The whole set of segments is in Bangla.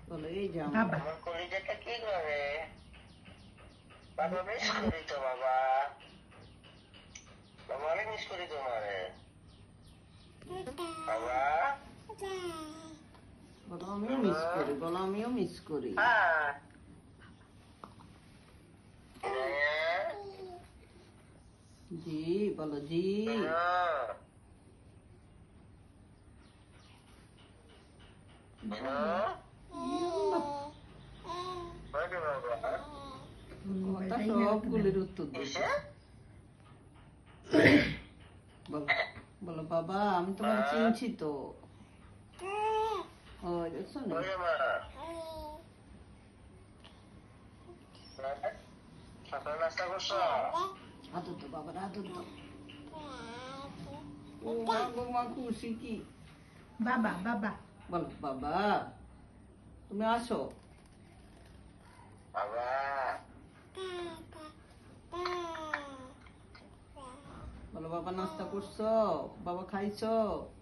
বলো এই যে বাবা আমার কলিজাটা কি করে? বাবা মিস করি তো বাবা। বাবা অনেক মিস করি তোমারে বাবা। বলো আমিও মিস করি, বলো আমিও মিস করি। হ্যাঁ জি বলো জি। কথা সবগুলির উত্তর দিচ্ছে। বলো বলো বাবা আমি তোমাকে চিনছি তো। ও দেখছো না? সকাল নাস্তা করছো? আদর তো বাবার আদর তো। ও মা গো মা খুশি কি? বাবা বাবা বলো বাবা তুমি আসো। বাবা বলো বাবা নাস্তা করছো, বাবা খাইছো,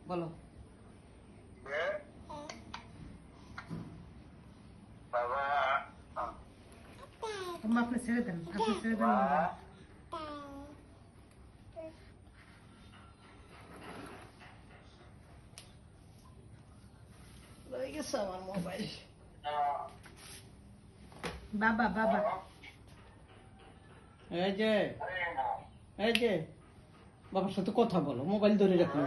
বলো বাবা তোমা আপনি ছেড়ে দেন বাবা। রয়ে গেছে আমার মোবাইল। বাবা বাবা এই যে এই যে বাবার সাথে কথা বলো, মোবাইল ধরে রাখো।